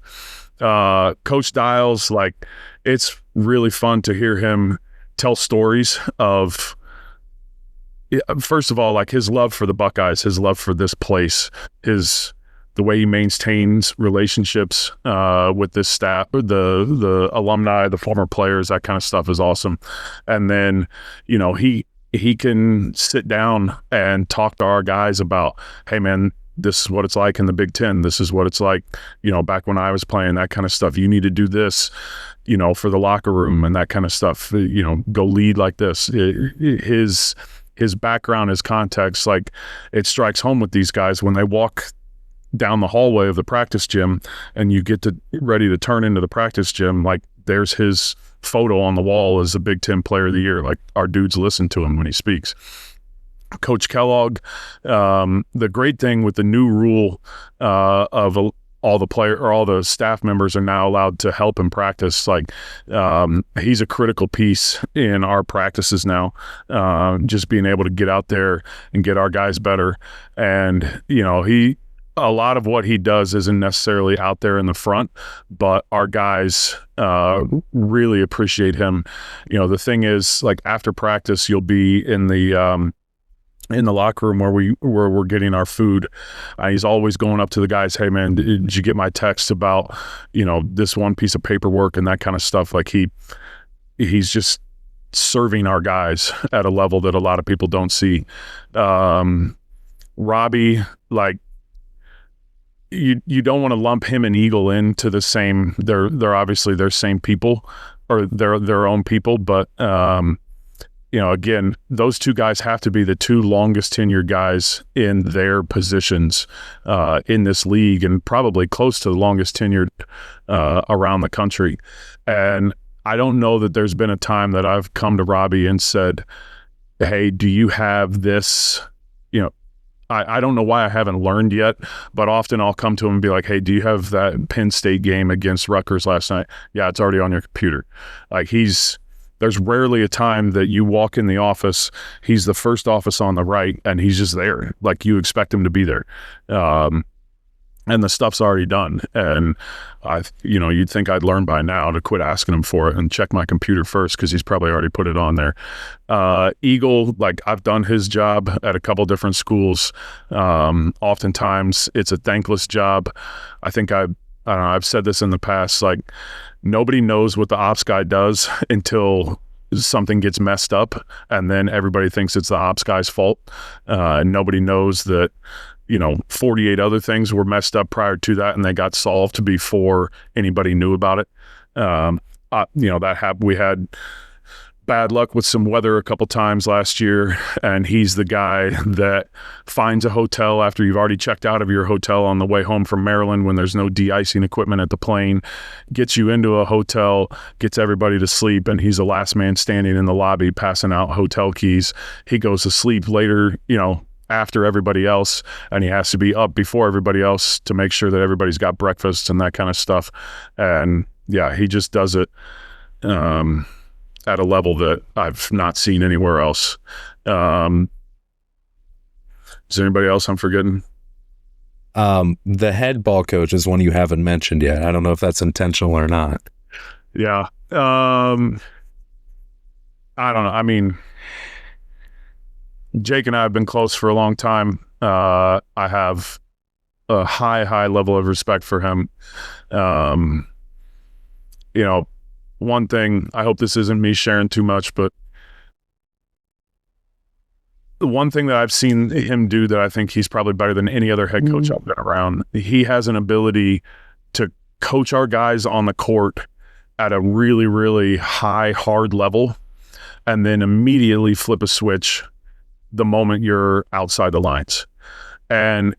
Coach Dials, like, it's really fun to hear him tell stories of, first of all, like his love for the Buckeyes, his love for this place, the way he maintains relationships with this staff, the alumni, the former players, that kind of stuff is awesome. And then, he can sit down and talk to our guys about, hey man, this is what it's like in the Big Ten. This is what it's like, back when I was playing, that kind of stuff. You need to do this, for the locker room and that kind of stuff. Go lead like this. His background, his context, like it strikes home with these guys when they walk down the hallway of the practice gym and you get ready to turn into the practice gym. Like there's his photo on the wall as a Big Ten Player of the Year. Like our dudes listen to him when he speaks. Coach Kellogg, the great thing with the new rule of all the staff members are now allowed to help in practice. Like he's a critical piece in our practices now, just being able to get out there and get our guys better. And, a lot of what he does isn't necessarily out there in the front, but our guys really appreciate him. The thing is, like after practice, you'll be in the locker room where we're getting our food. He's always going up to the guys, hey man, did you get my text about, this one piece of paperwork and that kind of stuff? Like he's just serving our guys at a level that a lot of people don't see. Robbie, like you don't want to lump him and Eagle into the same, they're obviously their same people or their own people, but again, those two guys have to be the two longest tenured guys in their positions in this league, and probably close to the longest tenured around the country. And I don't know that there's been a time that I've come to Robbie and said, hey, do you have this? I don't know why I haven't learned yet, but often I'll come to him and be like, hey, do you have that Penn State game against Rutgers last night? Yeah, it's already on your computer. Like there's rarely a time that you walk in the office, he's the first office on the right, and he's just there. Like you expect him to be there. And the stuff's already done. And you'd think I'd learn by now to quit asking him for it and check my computer first, because he's probably already put it on there. Eagle, like I've done his job at a couple different schools. Oftentimes it's a thankless job. I think I don't know, I've said this in the past, like nobody knows what the ops guy does until something gets messed up, and then everybody thinks it's the ops guy's fault. And nobody knows that, 48 other things were messed up prior to that, and they got solved before anybody knew about it. That happened. We had bad luck with some weather a couple times last year, and he's the guy that finds a hotel after you've already checked out of your hotel on the way home from Maryland when there's no de-icing equipment at the plane, gets you into a hotel, gets everybody to sleep, and he's the last man standing in the lobby passing out hotel keys. He goes to sleep later, after everybody else, and he has to be up before everybody else to make sure that everybody's got breakfast and that kind of stuff. And yeah, he just does it at a level that I've not seen anywhere else. Is there anybody else I'm forgetting? The head ball coach is one you haven't mentioned yet. I don't know if that's intentional or not. Yeah. I don't know. I mean, Jake and I have been close for a long time. I have a high level of respect for him. One thing, I hope this isn't me sharing too much, but the one thing that I've seen him do that I think he's probably better than any other head coach I've been around, he has an ability to coach our guys on the court at a really, really high, hard level, and then immediately flip a switch the moment you're outside the lines. And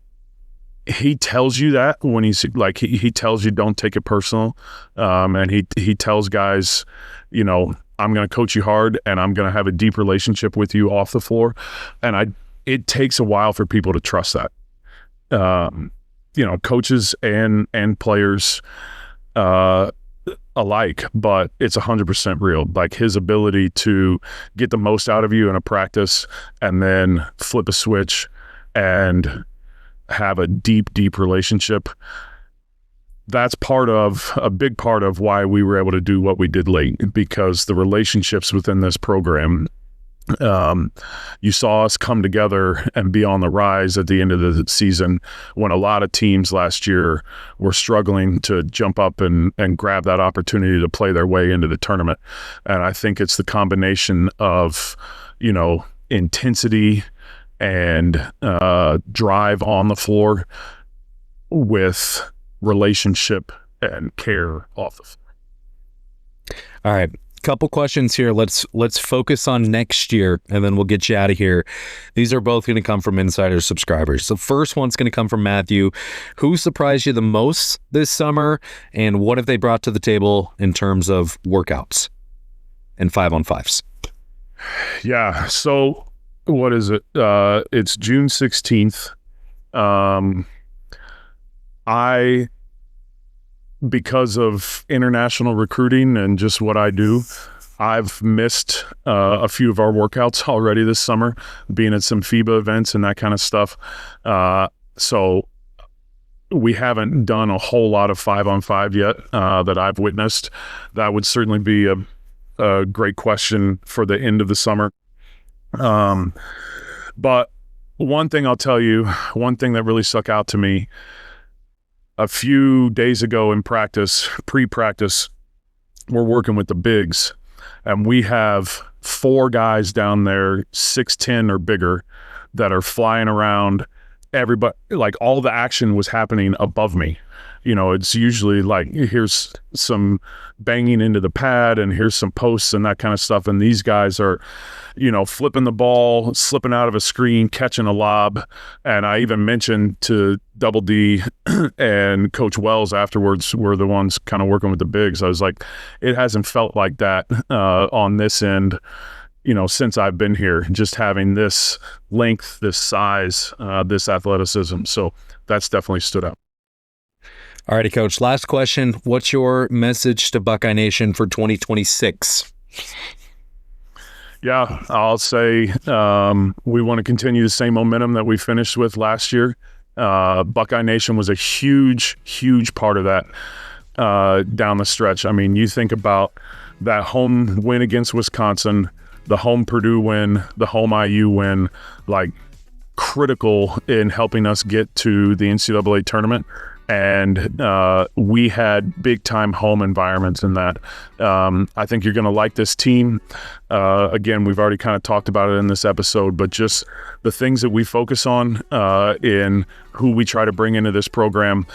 he tells you that when he's like, he tells you don't take it personal. And he tells guys, you know, I'm going to coach you hard and I'm going to have a deep relationship with you off the floor. And it takes a while for people to trust that. You know, coaches and players alike, but it's 100% real. Like his ability to get the most out of you in a practice and then flip a switch and have a deep relationship. That's a big part of why we were able to do what we did late, because the relationships within this program, you saw us come together and be on the rise at the end of the season when a lot of teams last year were struggling to jump up and grab that opportunity to play their way into the tournament. And I think it's the combination of, you know, intensity and drive on the floor with relationship and care off the floor. All right. Couple questions here. Let's focus on next year, and then we'll get you out of here. These are both going to come from insider subscribers. The first one's going to come from Matthew. Who surprised you the most this summer, and what have they brought to the table in terms of workouts and 5-on-5s? Yeah. So what is it? It's June 16th. Because of international recruiting and just what I do, I've missed a few of our workouts already this summer, being at some FIBA events and that kind of stuff. So we haven't done a whole lot of 5-on-5 yet that I've witnessed. That would certainly be a great question for the end of the summer. But one thing I'll tell you, one thing that really stuck out to me, a few days ago in practice, pre-practice, we're working with the bigs, and we have 4 guys down there, 6'10" or bigger, that are flying around. Everybody, like all the action was happening above me. You know, it's usually like, here's some banging into the pad and here's some posts and that kind of stuff. And these guys are, you know, flipping the ball, slipping out of a screen, catching a lob. And I even mentioned to Double D and Coach Wells afterwards, were the ones kind of working with the bigs. I was like, it hasn't felt like that on this end, you know, since I've been here, just having this length, this size, this athleticism. So that's definitely stood out. All righty, Coach. Last question. What's your message to Buckeye Nation for 2026? Yeah, I'll say we want to continue the same momentum that we finished with last year. Buckeye Nation was a huge part of that down the stretch. I mean, you think about that home win against Wisconsin, the home Purdue win, the home IU win, like critical in helping us get to the NCAA tournament. And we had big-time home environments in that. I think you're going to like this team. Again, we've already kind of talked about it in this episode, but just the things that we focus on in who we try to bring into this program.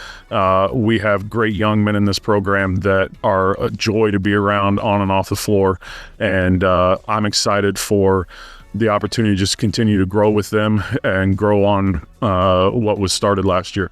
We have great young men in this program that are a joy to be around on and off the floor. And I'm excited for the opportunity to just continue to grow with them and grow on what was started last year.